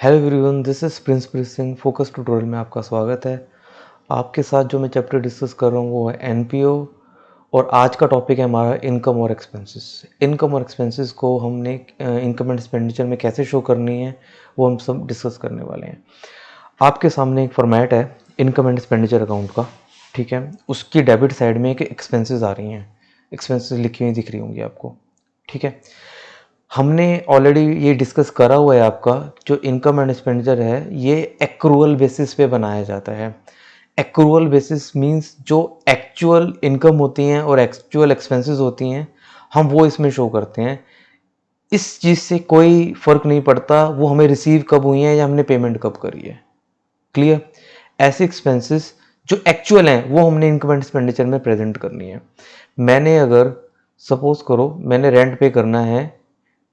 Hello everyone, this is Prince Preet Singh. Focus tutorial में आपका स्वागत है। आपके साथ जो मैं चैप्टर डिस्कस कर रहा हूँ वो है एनपीओ और आज का टॉपिक है हमारा इनकम और एक्सपेंसेस। इनकम और एक्सपेंसेस को हमने इनकम एंड एक्सपेंडिचर में कैसे शो करनी है वो हम सब डिस्कस करने वाले हैं। आपके सामने एक फॉर्मेट है इनकम एंड एक्सपेंडिचर अकाउंट का, ठीक है। उसकी डेबिट साइड में एक एक्सपेंसेस आ रही हैं, एक्सपेंसेस लिखी हुई दिख रही होंगी आपको, ठीक है। हमने ऑलरेडी ये डिस्कस करा हुआ है। आपका जो इनकम एंड एक्सपेंडिचर है ये एक्रूअल बेसिस पे बनाया जाता है। एक्रूअल बेसिस मींस जो एक्चुअल इनकम होती हैं और एक्चुअल एक्सपेंसेस होती हैं हम वो इसमें शो करते हैं। इस चीज़ से कोई फ़र्क नहीं पड़ता वो हमें रिसीव कब हुई है या हमने पेमेंट कब करी है। क्लियर। ऐसे एक्सपेंसेस जो एक्चुअल हैं वो हमने इनकम एंड एक्सपेंडिचर में प्रेजेंट करनी है। मैंने अगर सपोज करो मैंने रेंट पे करना है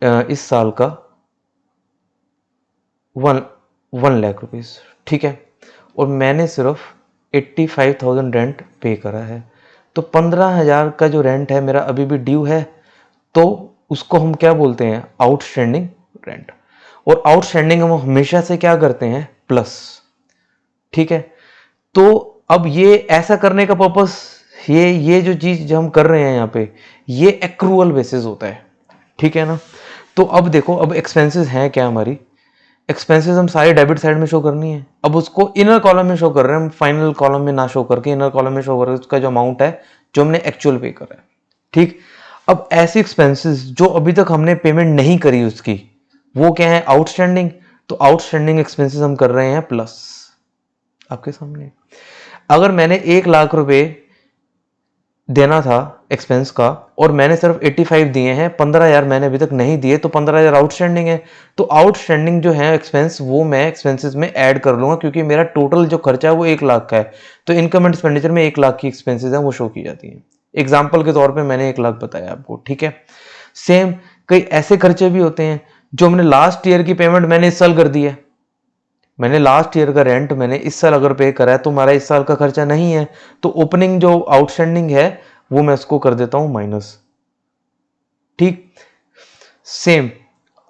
इस साल का 1 लाख रुपीज़, ठीक है। और मैंने सिर्फ 85,000 रेंट पे करा है, तो 15,000 का जो रेंट है मेरा अभी भी ड्यू है। तो उसको हम क्या बोलते हैं, आउटस्टैंडिंग रेंट। और आउटस्टैंडिंग हम हमेशा से क्या करते हैं, प्लस, ठीक है। तो अब ये ऐसा करने का पर्पस, ये जो चीज जो हम कर रहे हैं यहाँ पे ये एक्रूअल बेसिस होता है, ठीक है ना। तो अब देखो, अब एक्सपेंसेस हैं क्या हमारी, एक्सपेंसेस हम सारे डेबिट साइड में शो करनी है। अब उसको इनर कॉलम में शो कर रहे हैं हम, फाइनल कॉलम में ना शो करके इनर कॉलम में शो कर रहे हैं उसका जो अमाउंट है जो हमने एक्चुअल पे करा है, ठीक। अब ऐसी एक्सपेंसेस जो अभी तक हमने पेमेंट नहीं करी उसकी वो क्या है, आउटस्टैंडिंग। तो आउटस्टैंडिंग एक्सपेंसेस हम कर रहे हैं प्लस। आपके सामने अगर मैंने 1 लाख रुपए देना था एक्सपेंस का और मैंने सिर्फ 85 दिए हैं, 15,000 मैंने अभी तक नहीं दिए, तो 15,000 आउटस्टैंडिंग है। तो आउटस्टैंडिंग जो है एक्सपेंस वो मैं एक्सपेंसेस में ऐड कर लूंगा क्योंकि मेरा टोटल जो खर्चा है वो 1 लाख का है। तो इनकम एंड एक्सपेंडिचर में 1 लाख की एक्सपेंसेस है वो शो की जाती है। एग्जाम्पल के तौर पर मैंने 1 लाख बताया आपको, ठीक है। सेम कई ऐसे खर्चे भी होते हैं जो हमने लास्ट ईयर की पेमेंट मैंने इस साल कर दी है। मैंने लास्ट ईयर का रेंट मैंने इस साल अगर पे करा है तो हमारा इस साल का खर्चा नहीं है, तो ओपनिंग जो आउटस्टैंडिंग है वो मैं इसको कर देता हूं माइनस, ठीक। सेम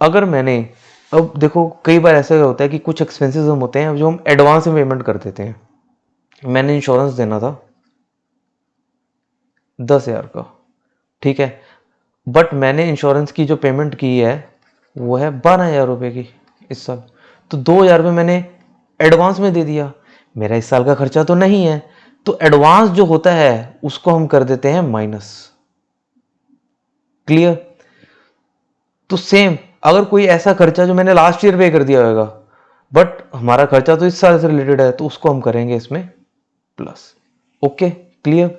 अगर मैंने, अब देखो कई बार ऐसा होता है कि कुछ एक्सपेंसेस हम होते हैं जो हम एडवांस में पेमेंट कर देते हैं। मैंने इंश्योरेंस देना था 10,000 का, ठीक है। बट मैंने इंश्योरेंस की जो पेमेंट की है वो है 12,000 रुपये की इस साल। तो 2,000 रुपये मैंने एडवांस में दे दिया, मेरा इस साल का खर्चा तो नहीं है। तो एडवांस जो होता है उसको हम कर देते हैं माइनस। क्लियर। तो सेम अगर कोई ऐसा खर्चा जो मैंने लास्ट ईयर पे कर दिया होगा बट हमारा खर्चा तो इस साल से रिलेटेड है तो उसको हम करेंगे इसमें plus. Okay, clear.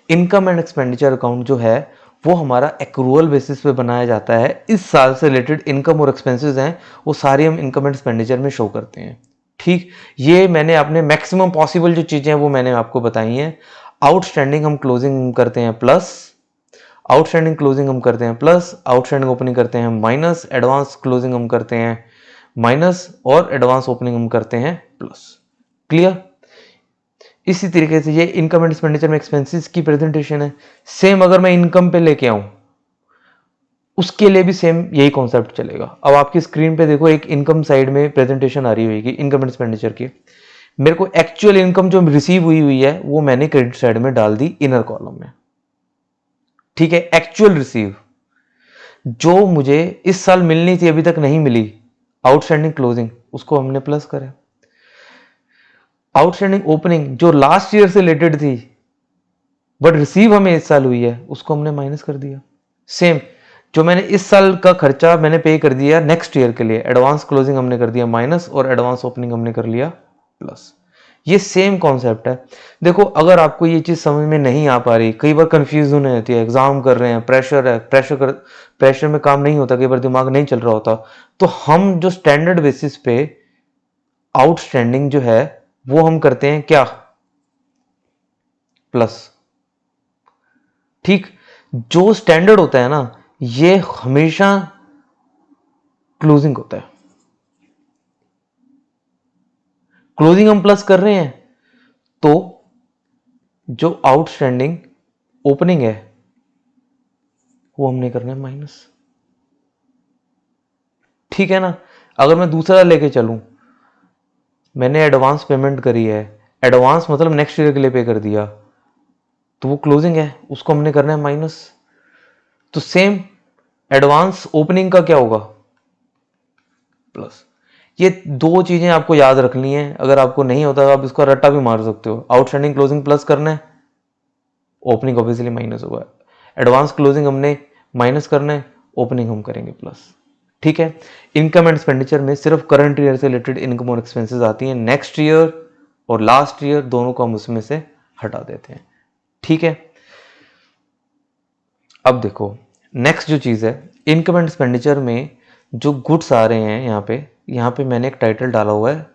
Income and expenditure account जो है वो हमारा एक्रूअल बेसिस पे बनाया जाता है। इस साल से रिलेटेड इनकम और एक्सपेंसेस हैं वो सारी हम इनकम एंड एक्सपेंडिचर में शो करते हैं, ठीक। ये मैंने अपने मैक्सिमम पॉसिबल जो चीजें हैं वो मैंने आपको बताई हैं। आउटस्टैंडिंग हम क्लोजिंग करते हैं प्लस, आउटस्टैंडिंग क्लोजिंग हम करते हैं प्लस, आउटस्टैंडिंग ओपनिंग करते हैं माइनस, एडवांस क्लोजिंग हम करते हैं माइनस और एडवांस ओपनिंग हम करते हैं प्लस। क्लियर। इसी तरीके से ये इनकम एंड एक्सपेंडिचर में एक्सपेंसेस की प्रेजेंटेशन है। सेम अगर मैं इनकम पे लेके आऊं उसके लिए भी सेम यही कॉन्सेप्ट चलेगा। अब आपकी स्क्रीन पे देखो एक इनकम साइड में प्रेजेंटेशन आ रही होगी इनकम एंड एक्सपेंडिचर की। मेरे को एक्चुअल इनकम जो रिसीव हुई हुई है वो मैंने क्रेडिट साइड में डाल दी इनर कॉलम में, ठीक है। एक्चुअल रिसीव जो मुझे इस साल मिलनी थी अभी तक नहीं मिली, आउटस्टैंडिंग क्लोजिंग उसको हमने प्लस करा। आउटस्टैंडिंग ओपनिंग जो लास्ट ईयर से रिलेटेड थी बट रिसीव हमें इस साल हुई है उसको हमने माइनस कर दिया। सेम जो मैंने इस साल का खर्चा मैंने पे कर दिया नेक्स्ट ईयर के लिए, एडवांस क्लोजिंग हमने कर दिया माइनस और एडवांस ओपनिंग हमने कर लिया प्लस। ये सेम कॉन्सेप्ट है। देखो अगर आपको ये चीज समझ में नहीं आ पा रही, कई बार कंफ्यूज होने रहती है, एग्जाम कर रहे हैं, प्रेशर है, प्रेशर में काम नहीं होता, कई बार दिमाग नहीं चल रहा होता, तो हम जो स्टैंडर्ड बेसिस पे आउटस्टैंडिंग जो है वो हम करते हैं क्या, प्लस, ठीक। जो स्टैंडर्ड होता है ना ये हमेशा क्लोजिंग होता है। क्लोजिंग हम प्लस कर रहे हैं तो जो आउटस्टैंडिंग ओपनिंग है वो हमने करना है माइनस, ठीक है ना। अगर मैं दूसरा लेके चलूं, मैंने एडवांस पेमेंट करी है, एडवांस मतलब नेक्स्ट ईयर के लिए पे कर दिया, तो वो क्लोजिंग है, उसको हमने करना है माइनस। तो सेम एडवांस ओपनिंग का क्या होगा, प्लस। ये दो चीजें आपको याद रखनी है, अगर आपको नहीं होता तो आप इसका रट्टा भी मार सकते हो। आउटस्टैंडिंग क्लोजिंग प्लस करना है, ओपनिंग ऑब्वियसली माइनस होगा। एडवांस क्लोजिंग हमने माइनस करना है, ओपनिंग हम करेंगे प्लस। ठीक है। इनकम एंड एक्सपेंडिचर में सिर्फ करंट ईयर से रिलेटेड इनकम और एक्सपेंसेस आती हैं, नेक्स्ट ईयर और लास्ट ईयर दोनों को हम उसमें से हटा देते हैं। ठीक है। अब देखो नेक्स्ट जो चीज है, इनकम एंड एक्सपेंडिचर में जो गुड्स आ रहे हैं, यहां पे मैंने एक टाइटल डाला हुआ है,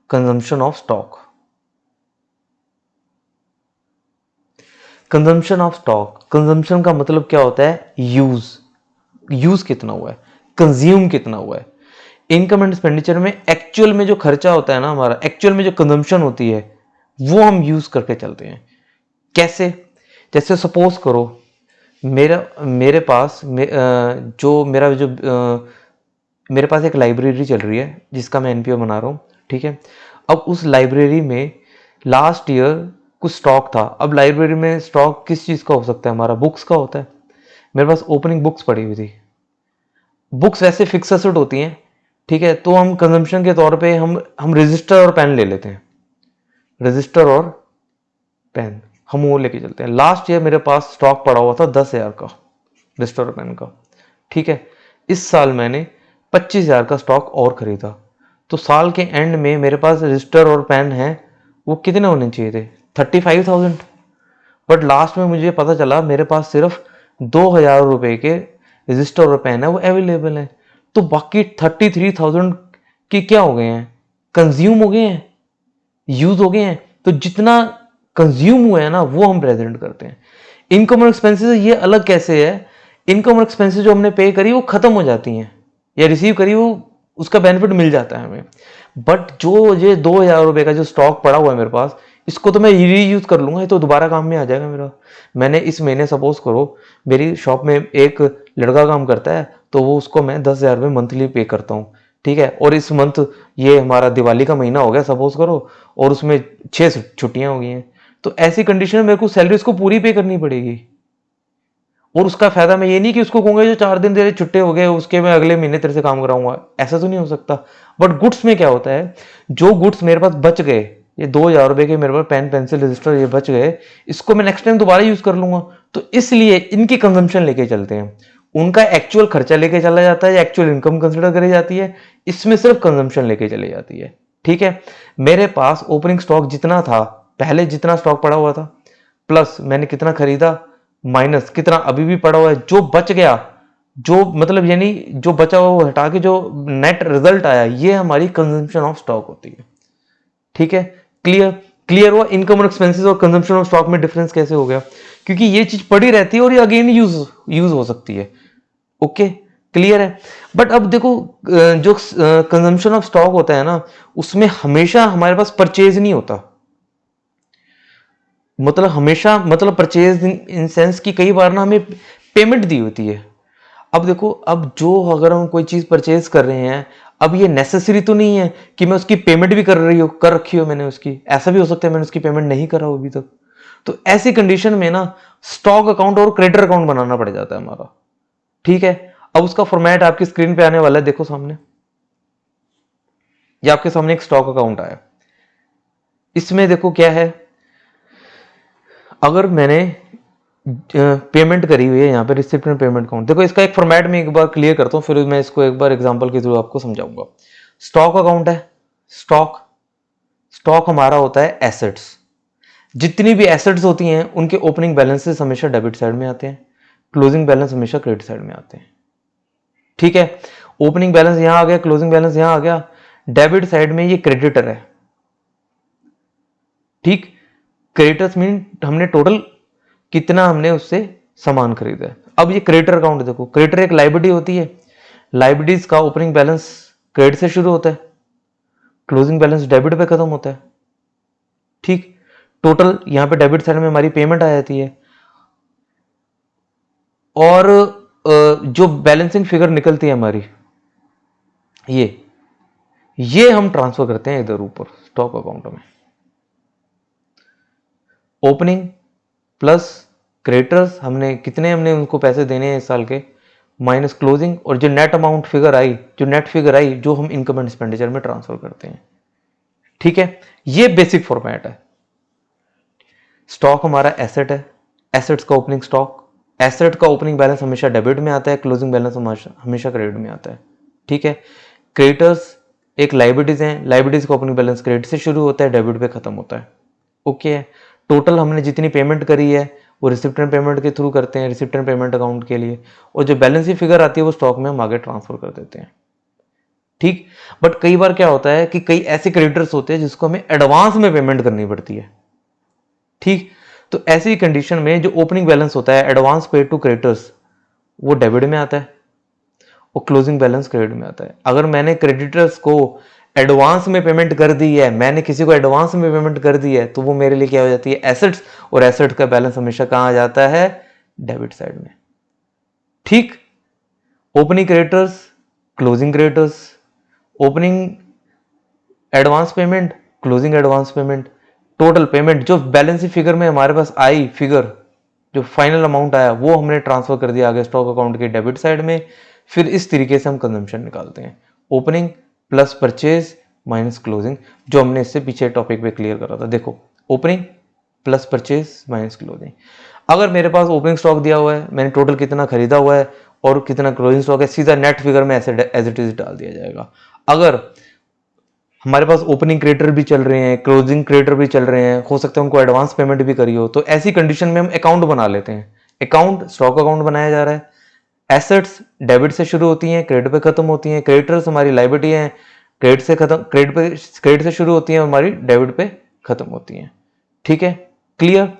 consumption of stock. Consumption of stock, consumption का मतलब क्या होता है, यूज कितना हुआ है, कंज्यूम कितना हुआ है। इनकम एंड एक्सपेंडिचर में एक्चुअल में जो खर्चा होता है ना हमारा, एक्चुअल में जो कंजम्पशन होती है वो हम यूज करके चलते हैं। कैसे, जैसे सपोज करो मेरे पास मेरे पास एक लाइब्रेरी चल रही है जिसका मैं एनपीओ बना रहा हूँ। ठीक है। अब उस लाइब्रेरी में लास्ट ईयर कुछ स्टॉक था। अब लाइब्रेरी में स्टॉक किस चीज़ का हो सकता है, हमारा बुक्स का होता है। मेरे पास ओपनिंग बुक्स पड़ी हुई थी। बुक्स वैसे फिक्स एसेट होती हैं, ठीक है, तो हम कंजम्पशन के तौर पे हम रजिस्टर और पेन ले लेते हैं। रजिस्टर और पेन हम वो लेके चलते हैं। लास्ट ईयर मेरे पास स्टॉक पड़ा हुआ था 10,000 का रजिस्टर और पेन का। ठीक है। इस साल मैंने 25,000 का स्टॉक और खरीदा, तो साल के एंड में मेरे पास रजिस्टर और पेन है, वो कितने होने चाहिए थे, 35,000। बट लास्ट में मुझे पता चला मेरे पास सिर्फ 2,000 रुपए के रजिस्टर और पेन है, वो अवेलेबल है। तो बाकी 33,000 के क्या हो गए हैं, कंज्यूम हो गए हैं, यूज हो गए हैं। तो जितना कंज्यूम हुआ है ना वो हम प्रेजेंट करते हैं। इनकम और एक्सपेंसेस ये अलग कैसे है, इनकम और एक्सपेंसेस जो हमने पे करी वो खत्म हो जाती हैं, या रिसीव करी वो उसका बेनिफिट मिल जाता है हमें। बट जो ये 2,000 रुपए का जो स्टॉक पड़ा हुआ है मेरे पास, इसको तो मैं रीयूज कर लूंगा, ये तो दोबारा काम में आ जाएगा मेरा। मैंने इस महीने सपोज करो मेरी शॉप में एक लड़का काम करता है, तो वो उसको मैं 10,000 रुपये मंथली पे करता हूँ। ठीक है। और इस मंथ ये हमारा दिवाली का महीना हो गया सपोज करो, और उसमें 6 छुट्टियां हो गई हैं, तो ऐसी कंडीशन में मेरे को सैलरी उसको पूरी पे करनी पड़ेगी। और उसका फायदा मैं ये नहीं कि उसको कहूंगा जो 4 दिन तेरे छुट्टे हो गए उसके मैं अगले महीने तेरे से काम कराऊंगा, ऐसा तो नहीं हो सकता। बट गुड्स में क्या होता है, जो गुड्स मेरे पास बच गए, ये 2,000 रुपए के मेरे पास पेन पेंसिल रजिस्टर ये बच गए, इसको मैं नेक्स्ट टाइम दोबारा यूज कर लूंगा। तो इसलिए इनकी कंजम्पशन लेके चलते हैं, उनका एक्चुअल खर्चा लेके चला जाता है, एक्चुअल इनकम कंसिडर करी जाती है, इसमें सिर्फ कंजम्पशन लेके चली जाती है। ठीक है। मेरे पास ओपनिंग स्टॉक जितना था, पहले जितना स्टॉक पड़ा हुआ था, प्लस मैंने कितना खरीदा, माइनस कितना अभी भी पड़ा हुआ है, जो बच गया, जो मतलब यानी जो बचा हुआ वो हटा के जो नेट रिजल्ट आया, ये हमारी कंजम्पशन ऑफ स्टॉक होती है। ठीक है। क्लियर, क्लियर हुआ इनकम और एक्सपेंसेस और कंजम्पशन ऑफ स्टॉक में डिफरेंस कैसे हो गया, क्योंकि ये चीज पड़ी रहती है और ये अगेन यूज हो सकती है। ओके, क्लियर है। बट अब देखो जो कंजम्पशन ऑफ स्टॉक होता है ना, उसमें हमेशा हमारे पास परचेज नहीं होता, मतलब हमेशा, मतलब परचेज इन सेंस कि कई बार ना हमें पेमेंट दी होती है। अब देखो, अब जो अगर हम कोई चीज परचेज कर रहे हैं, अब ये नेसेसरी तो नहीं है कि मैं उसकी पेमेंट भी कर रखी हो मैंने उसकी, ऐसा भी हो सकता है मैंने उसकी पेमेंट नहीं करा हो अभी तक। तो ऐसी कंडीशन में ना स्टॉक अकाउंट और क्रेडिटर अकाउंट बनाना पड़ जाता है हमारा। ठीक है। अब उसका फॉर्मेट आपकी स्क्रीन पे आने वाला है, देखो सामने, ये आपके सामने एक स्टॉक अकाउंट आया। इसमें देखो क्या है, अगर मैंने पेमेंट करी हुई है यहाँ पे रिसिप्ट में पेमेंट अकाउंट, देखो इसका एक फॉर्मेट में एक बार क्लियर करता हूँ, फिर मैं इसको एक बार एग्जांपल के थ्रू आपको समझाऊंगा। स्टॉक अकाउंट है, स्टॉक, स्टॉक हमारा होता है एसेट्स। जितनी भी एसेट्स होती हैं उनके ओपनिंग बैलेंसेस हमेशा डेबिट साइड में आते हैं, क्लोजिंग बैलेंस हमेशा क्रेडिट साइड में आते हैं। ठीक है। ओपनिंग बैलेंस यहां आ गया, क्लोजिंग बैलेंस यहां आ गया, डेबिट साइड में ये क्रेडिटर है। ठीक। क्रेडिटर्स मीन हमने टोटल कितना हमने उससे सामान खरीदा है। अब ये क्रेडिटर अकाउंट देखो, क्रेडिटर एक लाइबिलिटी होती है, लाइबिलिटीज का ओपनिंग बैलेंस क्रेडिट से शुरू होता है, क्लोजिंग बैलेंस डेबिट पे खत्म होता है। ठीक। टोटल यहां पे डेबिट साइड में हमारी पेमेंट आ जाती है, और जो बैलेंसिंग फिगर निकलती है हमारी, ये ये हम ट्रांसफर करते हैं इधर ऊपर स्टॉक अकाउंट में। ओपनिंग प्लस क्रेडिटर्स, हमने उनको पैसे देने हैं इस साल के, माइनस क्लोजिंग, और जो नेट अमाउंट फिगर आई, जो नेट फिगर आई, जो हम इनकम एंड एक्सपेंडिचर में ट्रांसफर करते हैं। ठीक है, ये बेसिक फॉर्मेट है। स्टॉक हमारा एसेट है, एसेट्स का ओपनिंग स्टॉक, एसेट का ओपनिंग बैलेंस हमेशा डेबिट में आता है, क्लोजिंग बैलेंस हमेशा क्रेडिट में आता है। ठीक है, क्रेडिटर्स एक लाइबिलिटीज है, लाइबिलिटीज का ओपनिंग बैलेंस क्रेडिट से शुरू होता है, डेबिट पे खत्म होता है। ओके है, टोटल हमने जितनी पेमेंट करी है वो रिसिप्ट एंड पेमेंट के थ्रू करते हैं, रिसिप्ट एंड पेमेंट अकाउंट के लिए, और जो बैलेंस की फिगर आती है वो स्टॉक में हम आगे ट्रांसफर कर देते हैं। ठीक, बट कई बार क्या होता है कि कई ऐसे क्रेडिटर्स होते हैं जिसको हमें एडवांस में पेमेंट करनी पड़ती है। ठीक, तो ऐसी कंडीशन में जो ओपनिंग बैलेंस होता है एडवांस पेड टू क्रेडिटर्स, वो डेबिट में आता है और क्लोजिंग बैलेंस क्रेडिट में आता है। अगर मैंने क्रेडिटर्स को एडवांस में पेमेंट कर दी है, मैंने किसी को एडवांस में पेमेंट कर दी है, तो वो मेरे लिए क्या हो जाती है, एसेट्स, और एसेट्स का बैलेंस हमेशा कहां आ जाता है, डेबिट साइड में। ठीक, opening creditors, closing creditors, opening advance payment, closing advance payment, total payment जो बैलेंस फिगर में हमारे पास आई फिगर, जो फाइनल अमाउंट आया वो हमने ट्रांसफर कर दिया आगे स्टॉक अकाउंट के डेबिट साइड में। फिर इस तरीके से हम कंजम्पशन निकालते हैं, opening plus purchase minus closing, जो हमने इससे पीछे टॉपिक पे क्लियर करा था। देखो, opening plus purchase minus closing. अगर मेरे पास ओपनिंग स्टॉक दिया हुआ है, मैंने टोटल कितना खरीदा हुआ है और कितना क्लोजिंग स्टॉक है, सीधा नेट फिगर में एज इट इज डाल दिया जाएगा। अगर हमारे पास ओपनिंग क्रेडिटर भी चल रहे हैं, क्लोजिंग क्रेडिटर भी चल रहे हैं, हो सकता है उनको एडवांस पेमेंट भी करी हो, तो ऐसी कंडीशन में हम अकाउंट बना लेते हैं। अकाउंट स्टॉक अकाउंट बनाया जा रहा है, एसेट्स डेबिट से शुरू होती हैं, क्रेडिट पे खत्म होती हैं, क्रेडिटर्स हमारी लाइबिलिटी हैं, क्रेडिट से शुरू होती हैं, हमारी डेबिट पे खत्म होती हैं। ठीक है, क्लियर।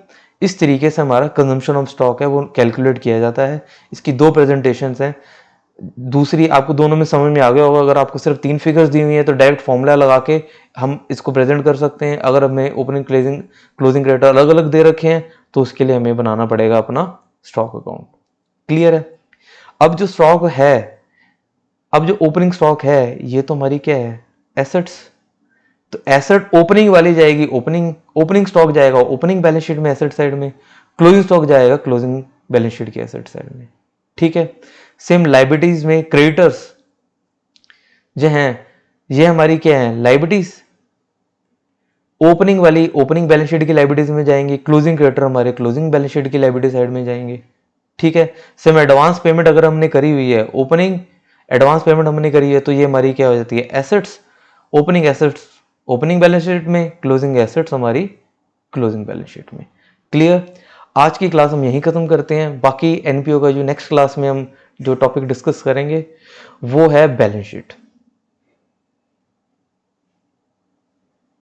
इस तरीके से हमारा कंजम्पशन ऑफ स्टॉक है वो कैलकुलेट किया जाता है। इसकी दो प्रेजेंटेशंस हैं, दूसरी आपको दोनों में समझ में आ गया होगा। अगर आपको सिर्फ 3 फिगर्स दी हुई है तो डायरेक्ट फॉर्मूला लगा के हम इसको प्रेजेंट कर सकते हैं। अगर हमें ओपनिंग क्लोजिंग क्रेडिटर अलग अलग दे रखे हैं तो उसके लिए हमें बनाना पड़ेगा अपना स्टॉक अकाउंट। क्लियर है। अब जो स्टॉक है, अब जो ओपनिंग स्टॉक है, ये तो हमारी क्या है, एसेट्स। तो एसेट ओपनिंग वाली जाएगी, ओपनिंग स्टॉक जाएगा ओपनिंग बैलेंस शीट में एसेट साइड में, क्लोजिंग स्टॉक जाएगा क्लोजिंग बैलेंस शीट के एसेट साइड में। ठीक है। सेम लाइबिलिटीज में क्रेडिटर्स जो हैं, ये हमारी क्या है, लाइबिलिटीज ओपनिंग वाली ओपनिंग बैलेंस शीट की लाइबिलिटीज में जाएंगी, क्लोजिंग क्रेडिटर हमारे क्लोजिंग बैलेंस शीट की लाइबिलिटी साइड में जाएंगे। ठीक है। सेम एडवांस पेमेंट अगर हमने करी हुई है, ओपनिंग एडवांस पेमेंट हमने करी है, तो ये हमारी क्या हो जाती है, assets. Opening assets opening balance sheet में, क्लोजिंग एसेट्स हमारी क्लोजिंग बैलेंस शीट में। क्लियर। आज की क्लास हम यहीं खत्म करते हैं। बाकी एनपीओ का जो नेक्स्ट क्लास में हम जो टॉपिक डिस्कस करेंगे वो है बैलेंस शीट।